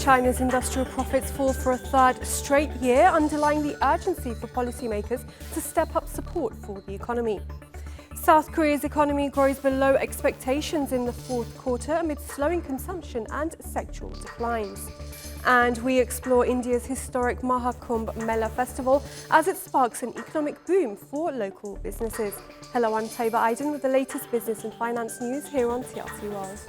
China's industrial profits fall for a third straight year, underlying the urgency for policymakers to step up support for the economy. South Korea's economy grows below expectations in the fourth quarter amid slowing consumption and sectoral declines. And we explore India's historic Kumbh Mela festival as it sparks an economic boom for local businesses. Hello, I'm Taiba Aiden with the latest business and finance news here on TLC World.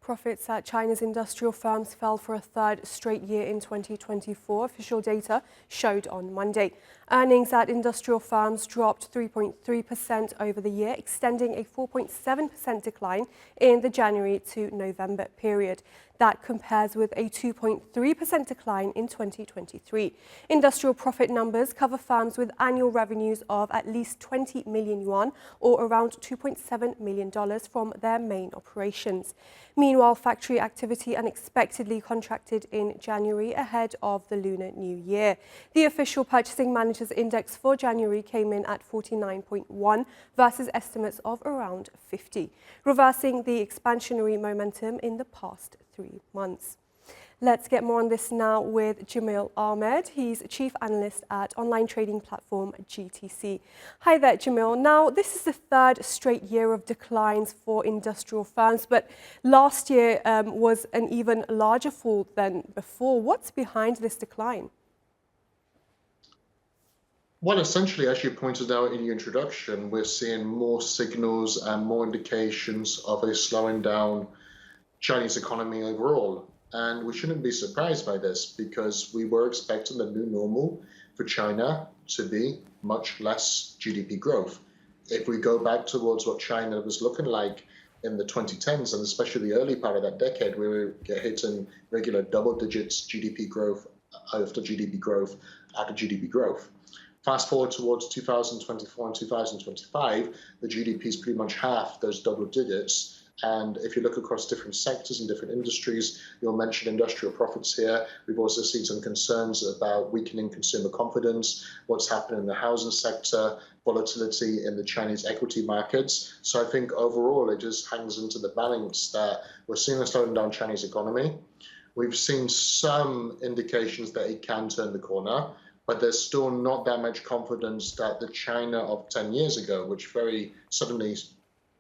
Profits at China's industrial firms fell for a third straight year in 2024, official data showed on Monday. Earnings at industrial firms dropped 3.3% over the year, extending a 4.7% decline in the January to November period. That compares with a 2.3% decline in 2023. Industrial profit numbers cover firms with annual revenues of at least 20 million yuan, or around $2.7 million from their main operations. Meanwhile, factory activity unexpectedly contracted in January ahead of the Lunar New Year. The official Purchasing Managers' Index for January came in at 49.1 versus estimates of around 50, reversing the expansionary momentum in the past 3 months. Let's get more on this now with Jamil Ahmed. He's Chief Analyst at online trading platform GTC. Hi there, Jamil. Now, this is the third straight year of declines for industrial firms, but last year was an even larger fall than before. What's behind this decline? Well, essentially, as you pointed out in your introduction, we're seeing more signals and more indications of a slowing down Chinese economy overall. And we shouldn't be surprised by this because we were expecting the new normal for China to be much less GDP growth. If we go back towards what China was looking like in the 2010s, and especially the early part of that decade, we were hitting regular double digits GDP growth after GDP growth after GDP growth. Fast forward towards 2024 and 2025, the GDP is pretty much half those double digits. And if you look across different sectors and different industries, you'll mention industrial profits here. We've also seen some concerns about weakening consumer confidence, what's happening in the housing sector, volatility in the Chinese equity markets. So I think overall, it just hangs into the balance that we're seeing a slowing down Chinese economy. We've seen some indications that it can turn the corner, but there's still not that much confidence that the China of 10 years ago, which very suddenly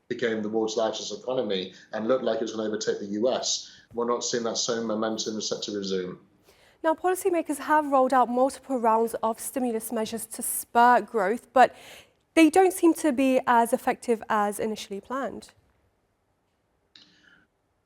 became the world's largest economy and looked like it was going to overtake the US. We're not seeing that same momentum set to resume. Now, policymakers have rolled out multiple rounds of stimulus measures to spur growth, but they don't seem to be as effective as initially planned.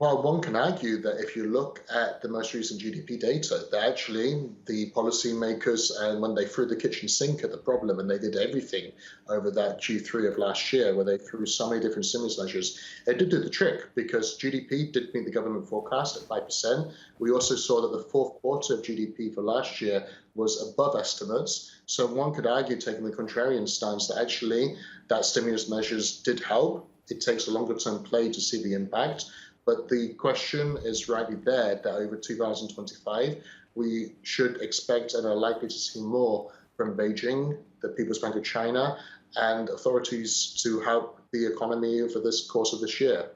Well, one can argue that if you look at the most recent GDP data, that actually the policymakers, and when they threw the kitchen sink at the problem, and they did everything over that Q3 of last year, where they threw so many different stimulus measures, it did do the trick because GDP did meet the government forecast at 5%. We also saw that the fourth quarter of GDP for last year was above estimates. So one could argue, taking the contrarian stance, that actually that stimulus measures did help. It takes a longer term play to see the impact. But the question is rightly there that over 2025, we should expect and are likely to see more from Beijing, the People's Bank of China, and authorities to help the economy over this course of this year.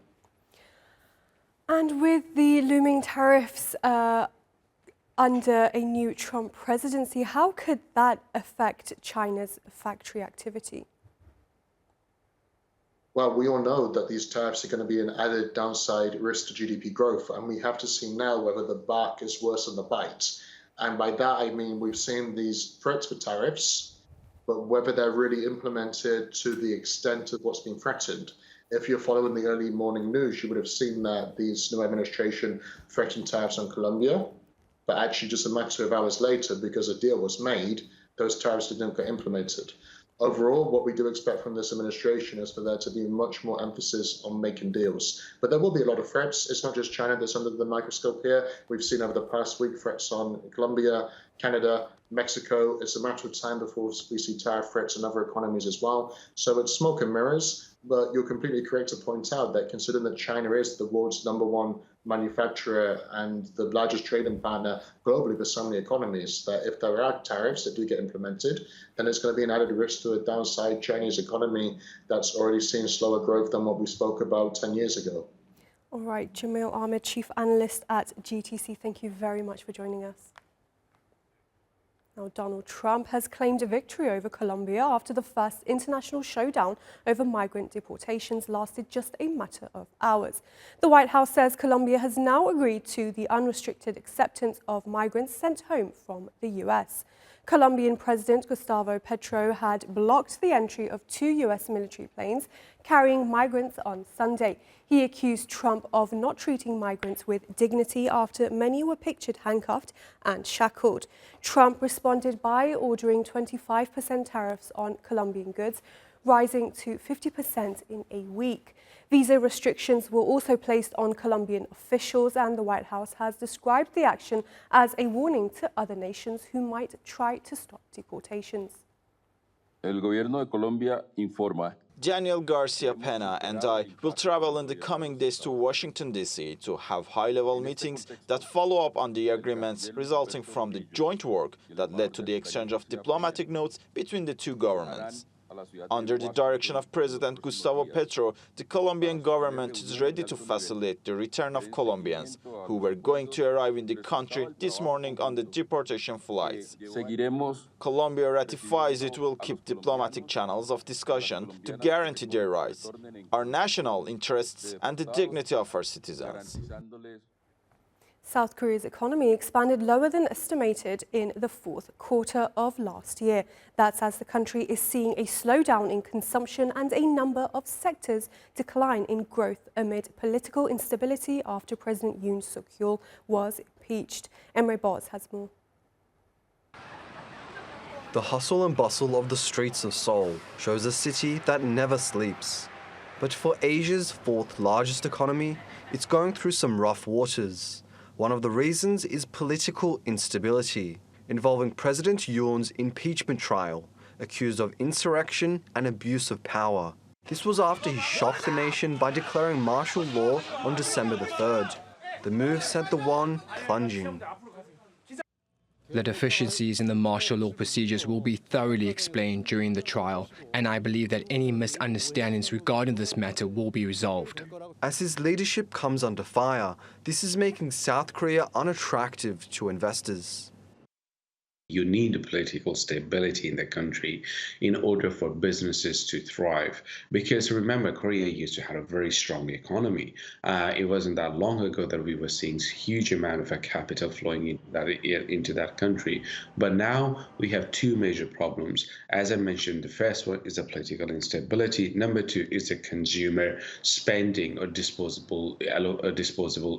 And with the looming tariffs under a new Trump presidency, how could that affect China's factory activity? Well, we all know that these tariffs are going to be an added downside risk to GDP growth, and we have to see now whether the bark is worse than the bite. And by that, I mean we've seen these threats for tariffs, but whether they're really implemented to the extent of what's being threatened. If you're following the early morning news, you would have seen that this new administration threatened tariffs on Colombia, but actually just a matter of hours later, because a deal was made, those tariffs didn't get implemented. Overall, what we do expect from this administration is for there to be much more emphasis on making deals. But there will be a lot of threats. It's not just China that's under the microscope here. We've seen over the past week threats on Colombia, Canada, Mexico. It's a matter of time before we see tariff threats in other economies as well. So it's smoke and mirrors, but you're completely correct to point out that considering that China is the world's #1 manufacturer and the largest trading partner globally for so many economies, that if there are tariffs that do get implemented, then it's going to be an added risk to a downside Chinese economy that's already seen slower growth than what we spoke about 10 years ago. All right, Jamil Ahmed, Chief Analyst at GTC, thank you very much for joining us. Now, Donald Trump has claimed a victory over Colombia after the first international showdown over migrant deportations lasted just a matter of hours. The White House says Colombia has now agreed to the unrestricted acceptance of migrants sent home from the US. Colombian President Gustavo Petro had blocked the entry of 2 US military planes carrying migrants on Sunday. He accused Trump of not treating migrants with dignity after many were pictured handcuffed and shackled. Trump responded by ordering 25% tariffs on Colombian goods, rising to 50% in a week. Visa restrictions were also placed on Colombian officials, and the White House has described the action as a warning to other nations who might try to stop deportations. El gobierno de Colombia informa. Daniel Garcia Pena and I will travel in the coming days to Washington, D.C. to have high-level meetings that follow up on the agreements resulting from the joint work that led to the exchange of diplomatic notes between the two governments. Under the direction of President Gustavo Petro, the Colombian government is ready to facilitate the return of Colombians who were going to arrive in the country this morning on the deportation flights. Colombia ratifies it will keep diplomatic channels of discussion to guarantee their rights, our national interests, and the dignity of our citizens. South Korea's economy expanded lower than estimated in the fourth quarter of last year. That's as the country is seeing a slowdown in consumption and a number of sectors decline in growth amid political instability after President Yoon Suk-yeol was impeached. Emre Boz has more. The hustle and bustle of the streets of Seoul shows a city that never sleeps. But for Asia's fourth largest economy, it's going through some rough waters. One of the reasons is political instability, involving President Yoon's impeachment trial, accused of insurrection and abuse of power. This was after he shocked the nation by declaring martial law on December the 3rd. The move sent the won plunging. The deficiencies in the martial law procedures will be thoroughly explained during the trial, and I believe that any misunderstandings regarding this matter will be resolved. As his leadership comes under fire, this is making South Korea unattractive to investors. You need political stability in the country in order for businesses to thrive. Because remember, Korea used to have a very strong economy. It wasn't that long ago that we were seeing huge amount of capital flowing into that country. But now we have two major problems. As I mentioned, the first one is the political instability. Number two is the consumer spending or disposable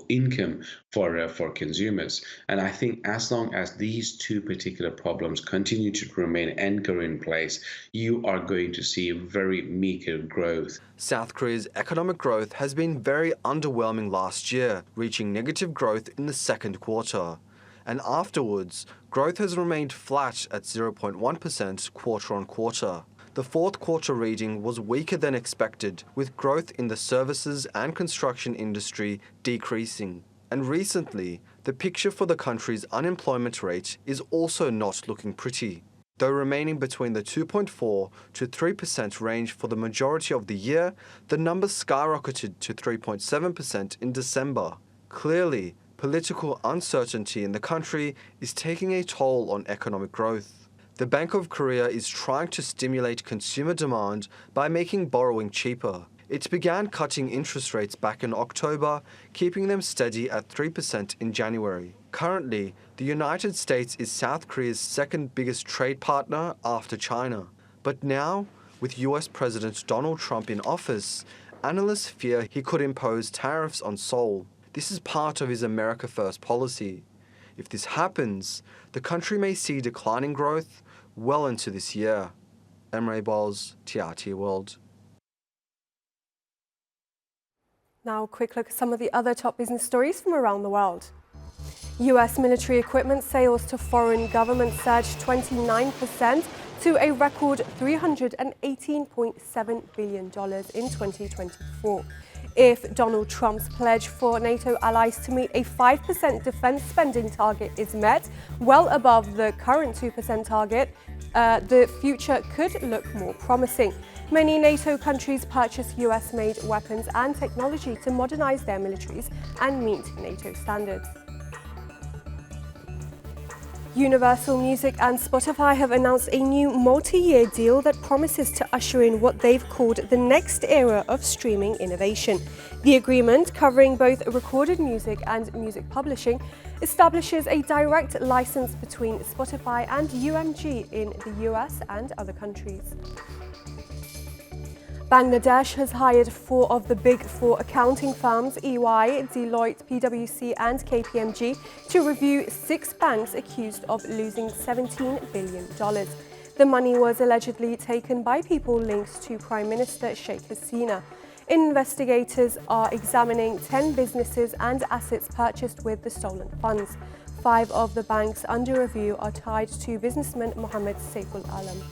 income for consumers. And I think as long as these two particular problems continue to remain anchor in place, you are going to see very meager growth. South Korea's economic growth has been very underwhelming last year, reaching negative growth in the second quarter. And afterwards, growth has remained flat at 0.1% quarter on quarter. The fourth quarter reading was weaker than expected, with growth in the services and construction industry decreasing. And recently, the picture for the country's unemployment rate is also not looking pretty. Though remaining between the 2.4 to 3% range for the majority of the year, the number skyrocketed to 3.7% in December. Clearly, political uncertainty in the country is taking a toll on economic growth. The Bank of Korea is trying to stimulate consumer demand by making borrowing cheaper. It began cutting interest rates back in October, keeping them steady at 3% in January. Currently, the United States is South Korea's second biggest trade partner after China. But now, with US President Donald Trump in office, analysts fear he could impose tariffs on Seoul. This is part of his America First policy. If this happens, the country may see declining growth well into this year. Emre Boz, TRT World. Now, a quick look at some of the other top business stories from around the world. US military equipment sales to foreign governments surged 29% to a record $318.7 billion in 2024. If Donald Trump's pledge for NATO allies to meet a 5% defense spending target is met, well above the current 2% target, the future could look more promising. Many NATO countries purchase US-made weapons and technology to modernize their militaries and meet NATO standards. Universal Music and Spotify have announced a new multi-year deal that promises to usher in what they've called the next era of streaming innovation. The agreement, covering both recorded music and music publishing, establishes a direct license between Spotify and UMG in the US and other countries. Bangladesh has hired 4 of the big 4 accounting firms, EY, Deloitte, PwC and KPMG, to review 6 banks accused of losing $17 billion. The money was allegedly taken by people linked to Prime Minister Sheikh Hasina. Investigators are examining 10 businesses and assets purchased with the stolen funds. 5 of the banks under review are tied to businessman Mohammed Saiful Alam.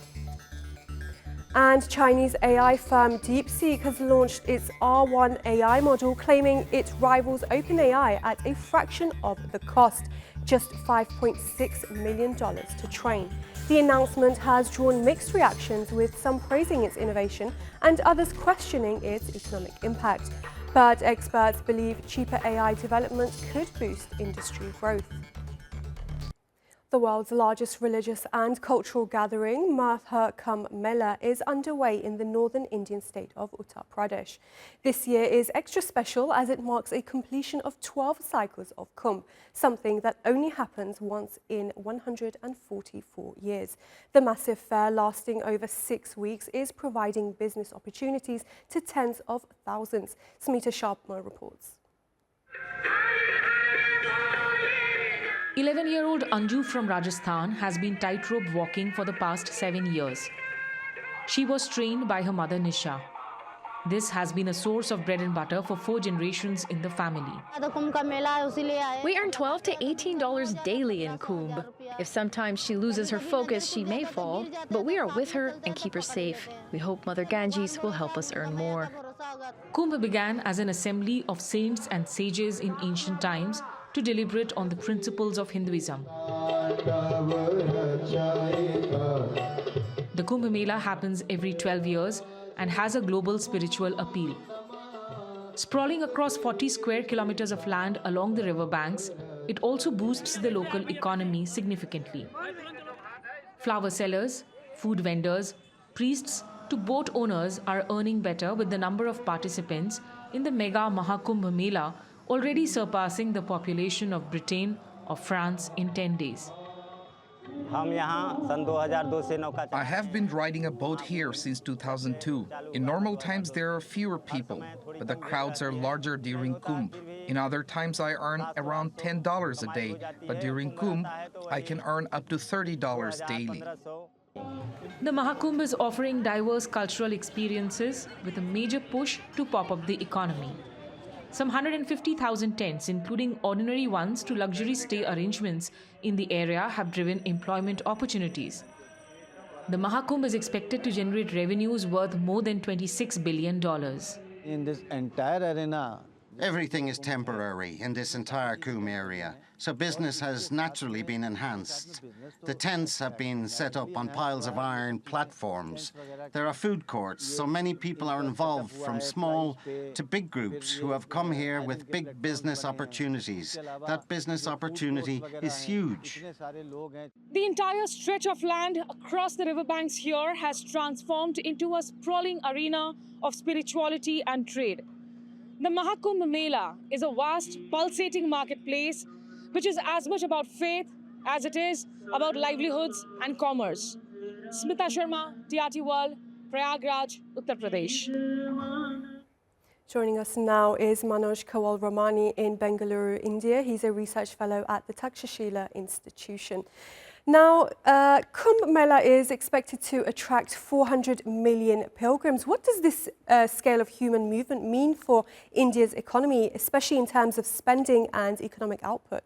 And Chinese AI firm DeepSeek has launched its R1 AI model, claiming it rivals OpenAI at a fraction of the cost, just $5.6 million to train. The announcement has drawn mixed reactions, with some praising its innovation and others questioning its economic impact. But experts believe cheaper AI development could boost industry growth. The world's largest religious and cultural gathering, Kumbh Mela, is underway in the northern Indian state of Uttar Pradesh. This year is extra special as it marks a completion of 12 cycles of Kumbh, something that only happens once in 144 years. The massive fair, lasting over 6 weeks, is providing business opportunities to tens of thousands. Smita Sharma reports. 11-year-old Anju from Rajasthan has been tightrope walking for the past 7 years. She was trained by her mother Nisha. This has been a source of bread and butter for 4 generations in the family. We earn $12 to $18 daily in Kumbh. If sometimes she loses her focus, she may fall, but we are with her and keep her safe. We hope Mother Ganges will help us earn more. Kumbh began as an assembly of saints and sages in ancient times to deliberate on the principles of Hinduism. The Kumbh Mela happens every 12 years and has a global spiritual appeal. Sprawling across 40 square kilometers of land along the river banks, it also boosts the local economy significantly. Flower sellers, food vendors, priests to boat owners are earning better, with the number of participants in the mega Mahakumbh Mela already surpassing the population of Britain or France in 10 days. I have been riding a boat here since 2002. In normal times there are fewer people, but the crowds are larger during Kumbh. In other times I earn around $10 a day, but during Kumbh I can earn up to $30 daily. The Mahakumbh is offering diverse cultural experiences with a major push to pop up the economy. Some 150,000 tents, including ordinary ones to luxury stay arrangements in the area, have driven employment opportunities. The Mahakumbh is expected to generate revenues worth more than $26 billion. In this entire arena, everything is temporary in this entire Kumbh area, so business has naturally been enhanced. The tents have been set up on piles of iron platforms. There are food courts, so many people are involved, from small to big groups who have come here with big business opportunities. That business opportunity is huge. The entire stretch of land across the riverbanks here has transformed into a sprawling arena of spirituality and trade. The Mahakumbh Mela is a vast, pulsating marketplace which is as much about faith as it is about livelihoods and commerce. Smita Sharma, TRT World, Prayagraj, Uttar Pradesh. Joining us now is Manoj Kawal-Ramani in Bengaluru, India. He's a research fellow at the Takshashila Institution. Now, Kumbh Mela is expected to attract 400 million pilgrims. What does this scale of human movement mean for India's economy, especially in terms of spending and economic output?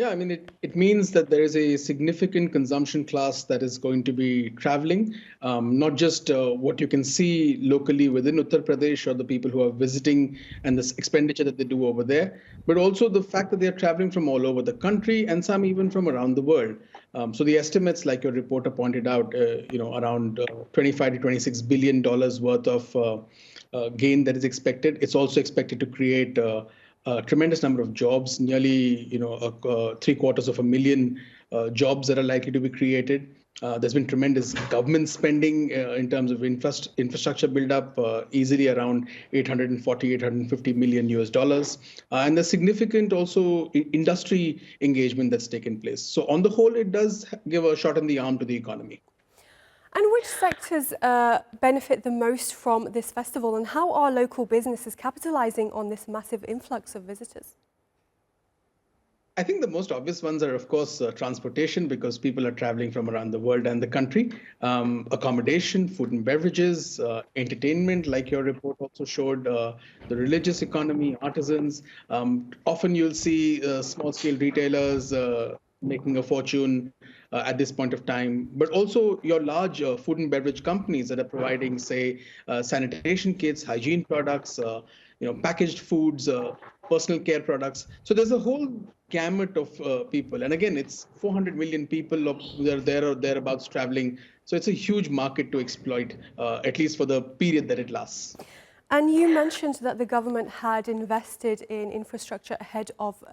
Yeah, I mean, it means that there is a significant consumption class that is going to be traveling, not just what you can see locally within Uttar Pradesh or the people who are visiting and this expenditure that they do over there, but also the fact that they are traveling from all over the country and some even from around the world. So the estimates, like your reporter pointed out, around 25 to $26 billion worth of gain that is expected. It's also expected to create a tremendous number of jobs, nearly 750,000 jobs that are likely to be created. There's been tremendous government spending in terms of infrastructure build-up, easily around 850 million US dollars. And there's significant also industry engagement that's taken place. So on the whole, it does give a shot in the arm to the economy. And which sectors benefit the most from this festival, and how are local businesses capitalizing on this massive influx of visitors? I think the most obvious ones are, of course, transportation, because people are traveling from around the world and the country. Accommodation, food and beverages, entertainment, like your report also showed, the religious economy, artisans. Often you'll see small-scale retailers making a fortune at this point of time, but also your large food and beverage companies that are providing, say, sanitation kits, hygiene products, packaged foods, personal care products. So there's a whole gamut of people. And again, it's 400 million people who are there or thereabouts traveling. So it's a huge market to exploit, at least for the period that it lasts. And you mentioned that the government had invested in infrastructure ahead of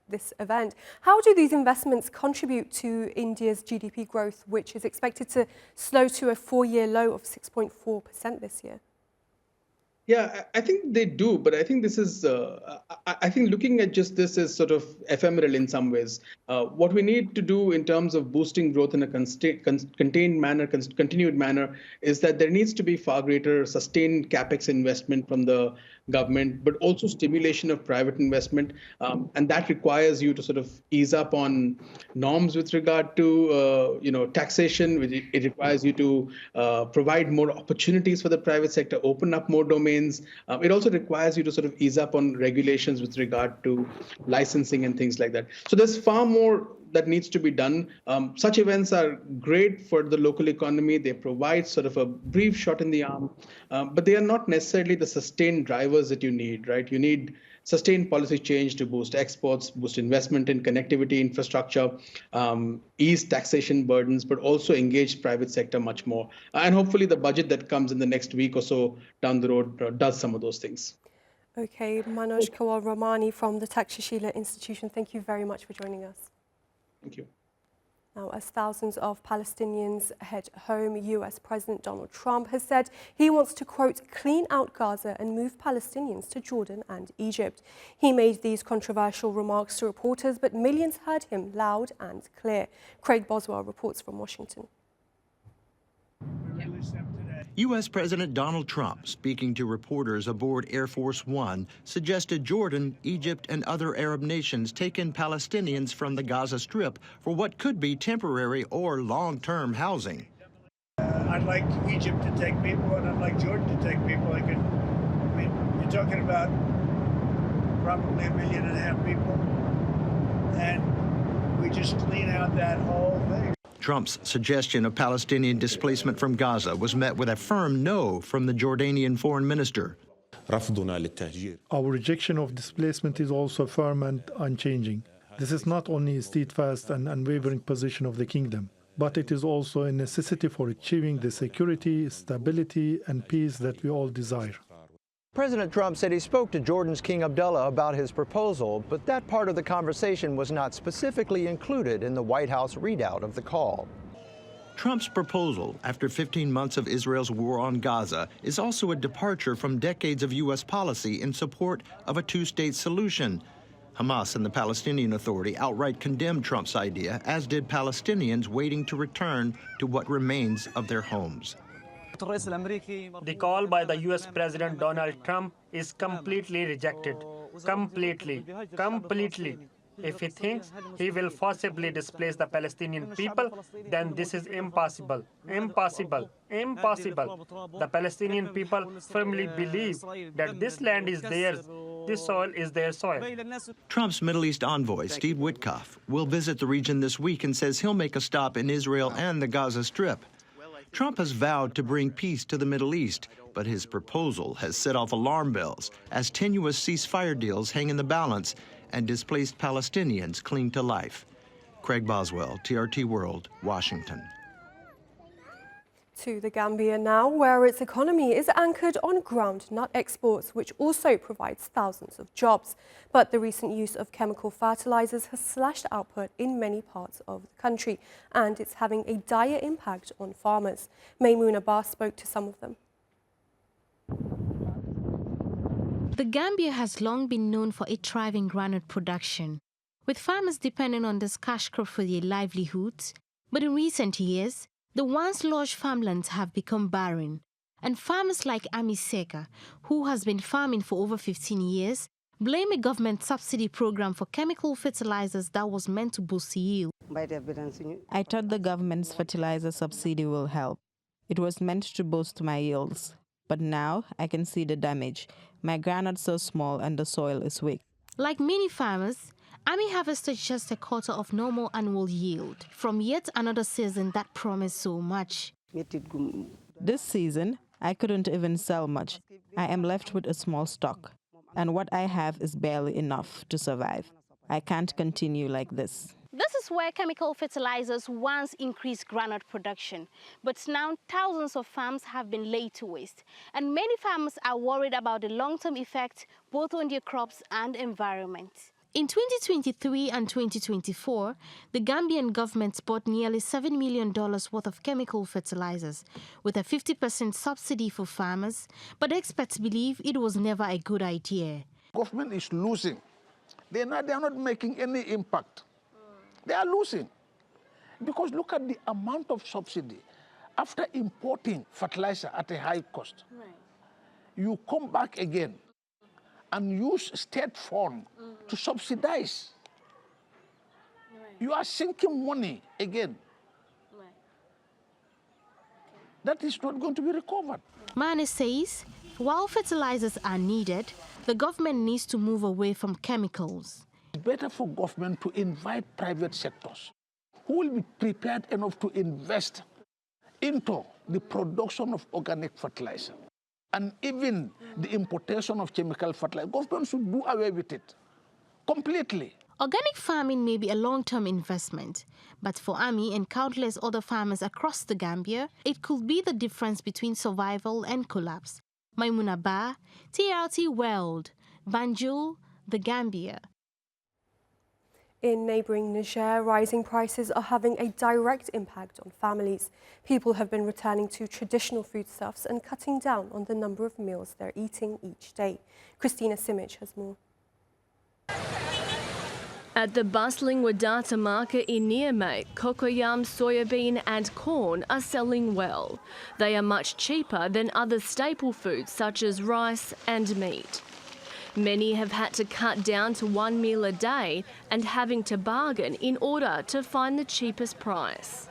this event. How do these investments contribute to India's GDP growth, which is expected to slow to a 4-year low of 6.4% this year? Yeah, I think they do, but I think this is, I think looking at just this is sort of ephemeral in some ways. What we need to do in terms of boosting growth in a contained manner, continued manner, is that there needs to be far greater sustained capex investment from the government, but also stimulation of private investment. And that requires you to sort of ease up on norms with regard to, taxation. It requires you to provide more opportunities for the private sector, open up more domains. It also requires you to sort of ease up on regulations with regard to licensing and things like that. So there's far more that needs to be done. Such events are great for the local economy. They provide sort of a brief shot in the arm, but they are not necessarily the sustained drivers that you need, right? You need sustained policy change to boost exports, boost investment in connectivity infrastructure, ease taxation burdens, but also engage private sector much more. And hopefully the budget that comes in the next week or so down the road does some of those things. Okay, Manoj Kawal Ramani from the Takshashila Institution, thank you very much for joining us. Thank you. Now, as thousands of Palestinians head home, US President Donald Trump has said he wants to, quote, clean out Gaza and move Palestinians to Jordan and Egypt. He made these controversial remarks to reporters, but millions heard him loud and clear. Craig Boswell reports from Washington. U.S. President Donald Trump, speaking to reporters aboard Air Force One, suggested Jordan, Egypt, and other Arab nations take in Palestinians from the Gaza Strip for what could be temporary or long-term housing. I'd like Egypt to take people, and I'd like Jordan to take people. You're talking about probably 1.5 million people, and we just clean out that whole thing. Trump's suggestion of Palestinian displacement from Gaza was met with a firm no from the Jordanian foreign minister. Our rejection of displacement is also firm and unchanging. This is not only a steadfast and unwavering position of the kingdom, but it is also a necessity for achieving the security, stability, and peace that we all desire. President Trump said he spoke to Jordan's King Abdullah about his proposal, but that part of the conversation was not specifically included in the White House readout of the call. Trump's proposal, after 15 months of Israel's war on Gaza, is also a departure from decades of U.S. policy in support of a two-state solution. Hamas and the Palestinian Authority outright condemned Trump's idea, as did Palestinians waiting to return to what remains of their homes. The call by the U.S. President Donald Trump is completely rejected. Completely. If he thinks he will forcibly displace the Palestinian people, then this is impossible. The Palestinian people firmly believe that this land is theirs This soil is their soil. Trump's Middle East envoy, Steve Witkoff, will visit the region this week and says he'll make a stop in Israel and the Gaza Strip. Trump has vowed to bring peace to the Middle East, but his proposal has set off alarm bells as tenuous ceasefire deals hang in the balance and displaced Palestinians cling to life. Craig Boswell, TRT World, Washington. To the Gambia now, where its economy is anchored on groundnut exports, which also provides thousands of jobs. But the recent use of chemical fertilizers has slashed output in many parts of the country, and it's having a dire impact on farmers. Maymoon Abbas spoke to some of them. The Gambia has long been known for its thriving groundnut production, with farmers depending on this cash crop for their livelihoods. But in recent years, the once lush farmlands have become barren, and farmers like Ami Seka, who has been farming for over 15 years, blame a government subsidy program for chemical fertilizers that was meant to boost yield. I thought the government's fertilizer subsidy will help. It was meant to boost my yields. But now I can see the damage. My groundnuts are small and the soil is weak. Like many farmers, Ami harvested just a quarter of normal annual yield from yet another season that promised so much. This season, I couldn't even sell much. I am left with a small stock, and what I have is barely enough to survive. I can't continue like this. This is where chemical fertilizers once increased groundnut production, but now thousands of farms have been laid to waste, and many farmers are worried about the long-term effect both on their crops and environment. In 2023 and 2024, the Gambian government bought nearly $7 million worth of chemical fertilizers, with a 50% subsidy for farmers, but experts believe it was never a good idea. Government is losing. They are not making any impact. They are losing. Because look at the amount of subsidy. After importing fertilizer at a high cost, you come back again and use state fund to subsidize. You are sinking money again. That is not going to be recovered. Mane says, while fertilizers are needed, the government needs to move away from chemicals. It's better for government to invite private sectors who will be prepared enough to invest into the production of organic fertilizer. And even the importation of chemical fertilizer, government should do away with it completely. Organic farming may be a long-term investment, but for Ami and countless other farmers across the Gambia, it could be the difference between survival and collapse. Maimuna Ba, TRT World, Banjul, the Gambia. In neighbouring Niger, rising prices are having a direct impact on families. People have been returning to traditional foodstuffs and cutting down on the number of meals they're eating each day. Christina Simic has more. At the bustling Wadata market in Niamey, cocoyam, soybean and corn are selling well. They are much cheaper than other staple foods such as rice and meat. Many have had to cut down to one meal a day and having to bargain in order to find the cheapest price.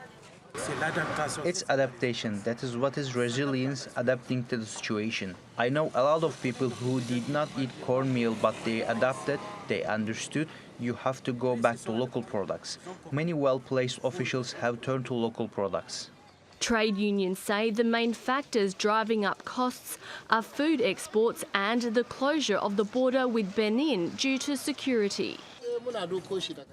It's adaptation. That is what is resilience, adapting to the situation. I know a lot of people who did not eat cornmeal, but they adapted, they understood. You have to go back to local products. Many well-placed officials have turned to local products. Trade unions say the main factors driving up costs are food exports and the closure of the border with Benin due to security.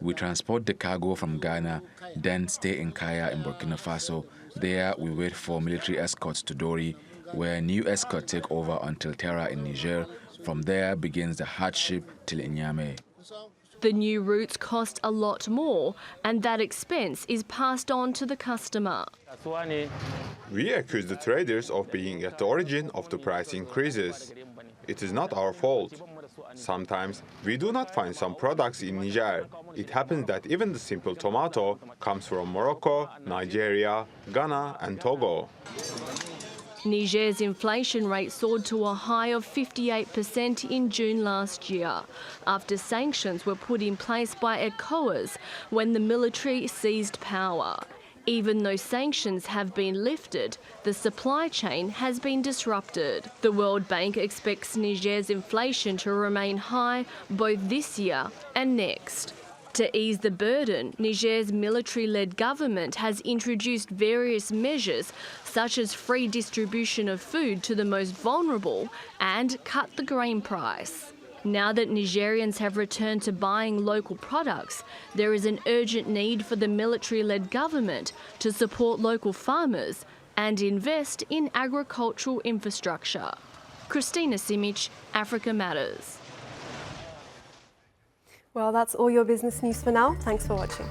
We transport the cargo from Ghana, then stay in Kaya in Burkina Faso. There we wait for military escorts to Dori, where new escorts take over until Terra in Niger. From there begins the hardship till Niamey. The new routes cost a lot more, and that expense is passed on to the customer. We accuse the traders of being at the origin of the price increases. It is not our fault. Sometimes we do not find some products in Niger. It happens that even the simple tomato comes from Morocco, Nigeria, Ghana and Togo. Niger's inflation rate soared to a high of 58% in June last year, after sanctions were put in place by ECOWAS when the military seized power. Even though sanctions have been lifted, the supply chain has been disrupted. The World Bank expects Niger's inflation to remain high both this year and next. To ease the burden, Niger's military-led government has introduced various measures such as free distribution of food to the most vulnerable and cut the grain price. Now that Nigerians have returned to buying local products, there is an urgent need for the military-led government to support local farmers and invest in agricultural infrastructure. Christina Simic, Africa Matters. Well, that's all your business news for now. Thanks for watching.